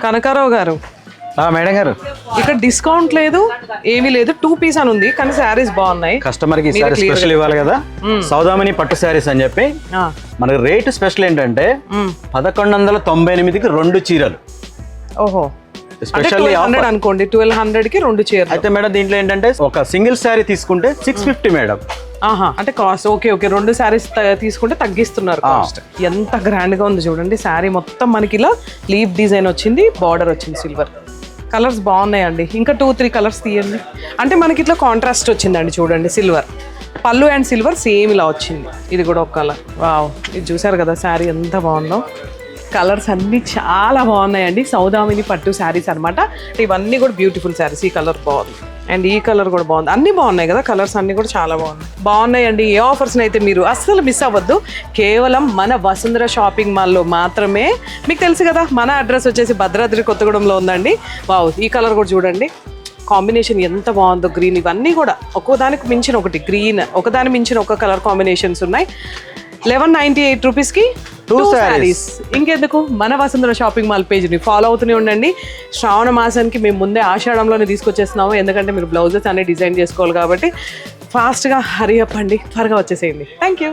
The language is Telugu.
కనకారావు గారు, మేడం గారు, ఇక్కడ డిస్కౌంట్ లేదు, ఏమీ లేదు. 2 పీస్ అని ఉంది, కానీ శారీస్ బాగున్నాయి. కస్టమర్ కి ఈసారి స్పెషల్ ఇవ్వాలి కదా, సౌదామిని పట్టు శారీస్ అని చెప్పి మనకి రేట్ స్పెషల్ ఏంటంటే 1198కి 2 చీరలు. ఓహో, స్పెషల్లీ అనుకోండి 1200కి 2 చీరలు. అయితే మేడం దీంట్లో ఏంటంటే ఒక సింగిల్ శారీ తీసుకుంటే 650 మేడం. అంటే కాస్ట్ ఓకే 2 శారీస్ తీసుకుంటే తగ్గిస్తున్నారు కాస్ట్. ఎంత గ్రాండ్ గా ఉంది చూడండి. శారీ మొత్తం మనకి ఇలా లీఫ్ డిజైన్ వచ్చింది, బార్డర్ వచ్చింది, సిల్వర్ కలర్స్ బాగున్నాయండి. ఇంకా 2-3 కలర్స్ తీయండి. అంటే మనకి ఇట్లా కాంట్రాస్ట్ వచ్చిందండి చూడండి. సిల్వర్ పళ్ళు అండ్ సిల్వర్ సేమ్ ఇలా వచ్చింది. ఇది కూడా ఒక కలర్. వావ్, ఇది చూసారు కదా శారీ ఎంత బాగుందో. కలర్స్ అన్నీ చాలా బాగున్నాయండి. సౌదామిని పట్టు శారీస్ అనమాట. ఇవన్నీ కూడా బ్యూటిఫుల్ శారీస్. ఈ కలర్ బాగుంది అండ్ ఈ కలర్ కూడా బాగుంది. అన్నీ బాగున్నాయి కదా, కలర్స్ అన్నీ కూడా చాలా బాగున్నాయండి. ఏ ఆఫర్స్ని అయితే మీరు అస్సలు మిస్ అవ్వద్దు. కేవలం మన వసుంధర షాపింగ్ మాల్లో మాత్రమే. మీకు తెలుసు కదా, మన అడ్రస్ వచ్చేసి భద్రాద్రి కొత్తగూడెంలో ఉందండి. వావ్, ఈ కలర్ కూడా చూడండి, కాంబినేషన్ ఎంత బాగుందో. గ్రీన్, ఇవన్నీ కూడా ఒక్కోదానికి మించిన ఒకటి గ్రీన్, ఒకదాని మించిన ఒక కలర్ కాంబినేషన్స్ ఉన్నాయి. 1198 రూపీస్కి 2 శారీస్. ఇంకెందుకు, మన వసుంధర షాపింగ్ మాల్ పేజ్ని ఫాలో అవుతూనే ఉండండి. శ్రావణ మాసానికి మేము ముందే ఆషాఢంలోనే తీసుకొచ్చేస్తున్నాము, ఎందుకంటే మీరు బ్లౌజెస్ అనే డిజైన్ చేసుకోవాలి కాబట్టి. ఫాస్ట్గా హరీ అప్ అండి, త్వరగా వచ్చేసేయండి. Thank you.